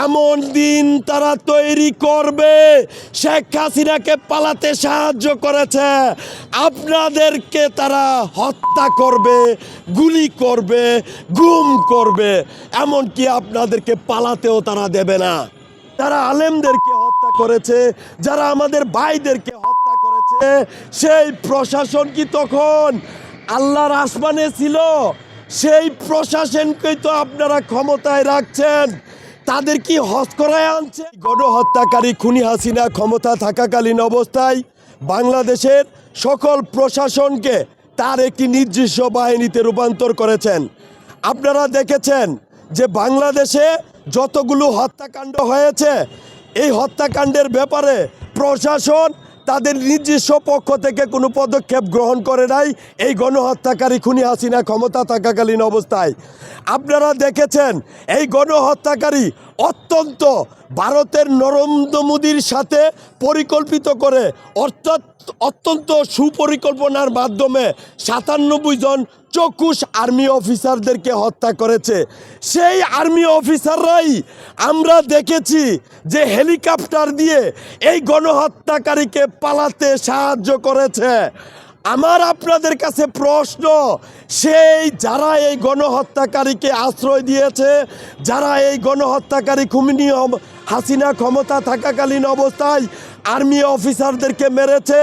এমন দিন তারা তৈরি করবে, শেখ হাসিনাকে পালাতে সাহায্য করেছে, আপনাদেরকে তারা হত্যা করবে, গুলি করবে, গুম করবে, এমনকি আপনাদেরকে পালাতেও তারা দেবে না। যারা আলেমদেরকে হত্যা করেছে, যারা আমাদের ভাইদেরকে হত্যা করেছে, সেই প্রশাসন কি তখন আল্লাহর আসমানে ছিল? সেই প্রশাসনকেই তো আপনারা ক্ষমতায় রাখছেন। তাদের কি হজ করায় আনছে? গণহত্যাকারী খুনি হাসিনা ক্ষমতা থাকাকালীন অবস্থায় বাংলাদেশের সকল প্রশাসনকে তার একটি নির্দিষ্ট বাহিনীতে রূপান্তর করেছেন। আপনারা দেখেছেন যে বাংলাদেশে যতগুলো হত্যাকাণ্ড হয়েছে, এই হত্যাকাণ্ডের ব্যাপারে প্রশাসন তাদের নিজস্ব পক্ষ থেকে কোনো পদক্ষেপ গ্রহণ করে নাই এই গণহত্যাকারী খুনি হাসিনা ক্ষমতা থাকাকালীন অবস্থায়। আপনারা দেখেছেন এই গণহত্যাকারী অত্যন্ত ভারতের নরেন্দ্র মোদীর সাথে পরিকল্পিত করে, অর্থাৎ অত্যন্ত সুপরিকল্পনার মাধ্যমে 97 জন চকুশ আর্মি অফিসারদেরকে হত্যা করেছে। সেই আর্মি অফিসাররাই আমরা দেখেছি যে হেলিকপ্টার দিয়ে এই গণহত্যাকারীকে পালাতে সাহায্য করেছে। আমার আপনাদের কাছে প্রশ্ন, সেই যারা এই গণহত্যাকারীকে আশ্রয় দিয়েছে, যারা এই গণহত্যাকারী খুনি হাসিনা ক্ষমতা থাকাকালীন অবস্থায় আর্মি অফিসারদেরকে মেরেছে,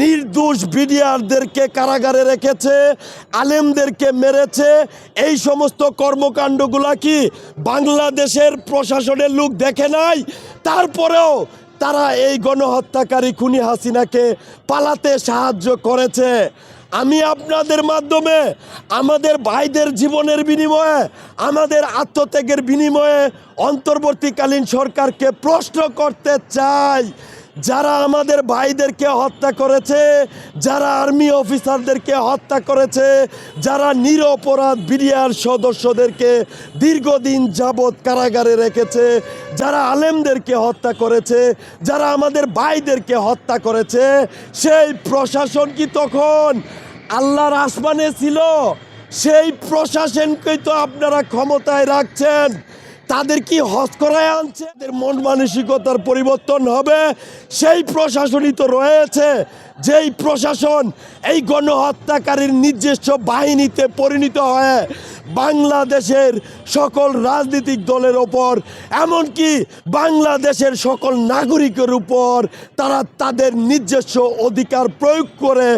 নির্দোষ বিডিআরদেরকে কারাগারে রেখেছে, আলেমদেরকে মেরেছে, এই সমস্ত কর্মকাণ্ডগুলা কি বাংলাদেশের প্রশাসনের লোক দেখে নাই? তারপরেও তারা এই গণহত্যাকারী খুনি হাসিনাকে পালাতে সাহায্য করেছে। আমি আপনাদের মাধ্যমে আমাদের ভাইদের জীবনের বিনিময়ে, আমাদের আত্মত্যাগের বিনিময়ে অন্তর্বর্তীকালীন সরকারকে প্রশ্ন করতে চাই, যারা আমাদের ভাইদেরকে হত্যা করেছে, যারা আর্মি অফিসারদেরকে হত্যা করেছে, যারা নিরপরাধ বিডিআর সদস্যদেরকে দীর্ঘদিন যাবৎ কারাগারে রেখেছে, যারা আলেমদেরকে হত্যা করেছে, যারা আমাদের ভাইদেরকে হত্যা করেছে, সেই প্রশাসন কি তখন আল্লাহর আসমানে ছিল? সেই প্রশাসনকেই তো আপনারা ক্ষমতায় রাখছেন। তাদের কি হজ করায় আনছে? তাদের মন মানসিকতার পরিবর্তন হবে। সেই প্রশাসনই তো রয়েছে, যেই প্রশাসন এই গণহত্যাকারীর নিজস্ব বাহিনীতে পরিণত হয়ে বাংলাদেশের সকল রাজনৈতিক দলের ওপর, এমনকি বাংলাদেশের সকল নাগরিকের উপর তারা তাদের নিজস্ব অধিকার প্রয়োগ করে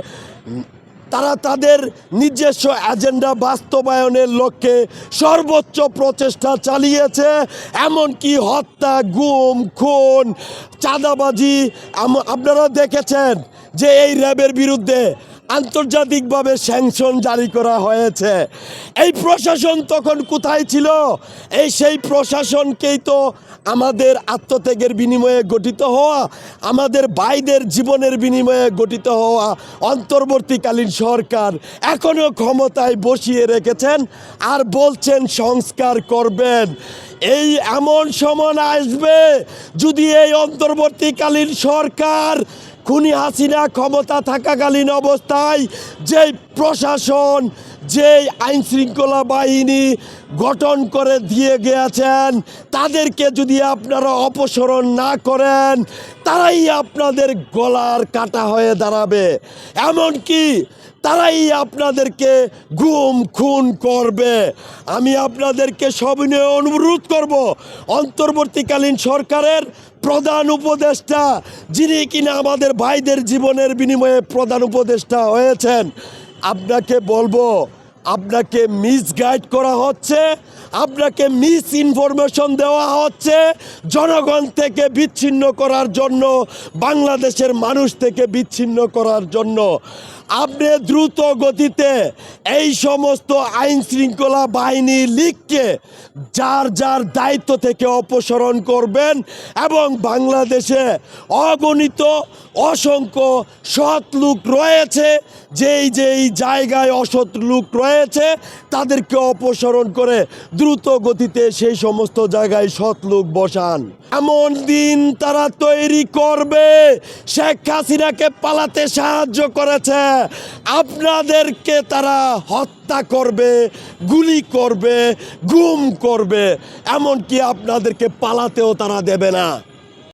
তারা তাদের নিজস্ব এজেন্ডা বাস্তবায়নের লক্ষ্যে সর্বোচ্চ প্রচেষ্টা চালিয়েছে। এমনকি হত্যা, গুম, খুন, চাঁদাবাজি। আপনারা দেখেছেন যে এই র্যাবের বিরুদ্ধে আন্তর্জাতিকভাবে স্যাংশন জারি করা হয়েছে। এই প্রশাসন তখন কোথায় ছিল? সেই প্রশাসনকেই তো আমাদের আত্মত্যাগের বিনিময়ে গঠিত হওয়া, আমাদের ভাইদের জীবনের বিনিময়ে গঠিত হওয়া অন্তর্বর্তীকালীন সরকার এখনও ক্ষমতায় বসিয়ে রেখেছেন আর বলছেন সংস্কার করবেন। এই এমন সময় আসবে, যদি এই অন্তর্বর্তীকালীন সরকার খুনি হাসিনা ক্ষমতা থাকাকালীন অবস্থায় যেই প্রশাসন, যেই আইন শৃঙ্খলা বাহিনী গঠন করে দিয়ে গিয়েছেন, তাদেরকে যদি আপনারা অপসারণ না করেন, তারাই আপনাদের গলার কাটা হয়ে দাঁড়াবে। এমনকি তারাই আপনাদেরকে গুম খুন করবে। আমি আপনাদেরকে সবিনয়ে অনুরোধ করব, অন্তর্বর্তীকালীন সরকারের প্রধান উপদেষ্টা, যিনি কিনা আমাদের ভাইদের জীবনের বিনিময়ে প্রধান উপদেষ্টা হয়েছেন, আপনাকে বলবো, আপনাকে মিসগাইড করা হচ্ছে, আপনাকে মিস ইনফরমেশন দেওয়া হচ্ছে জনগণ থেকে বিচ্ছিন্ন করার জন্য, বাংলাদেশের মানুষ থেকে বিচ্ছিন্ন করার জন্য। আপনি দ্রুত গতিতে এই সমস্ত আইন শৃঙ্খলা বাহিনী লীগকে যার যার দায়িত্ব থেকে অপসারণ করবেন এবং বাংলাদেশে অগণিত অসংখ্য সৎ লোক রয়েছে, যেই জায়গায় অসৎ লোক রয়েছে রয়েছে তাদেরকে অপসারণ করে দ্রুত গতিতে সেই সমস্ত জায়গায় সৎ লোক বসান। এমন দিন তারা তৈরি করবে, শেখ হাসিনাকে পালাতে সাহায্য করেছে, আপনাদেরকে তারা হত্যা করবে, গুলি করবে, গুম করবে, এমনকি আপনাদেরকে পালাতেও তারা দেবে না।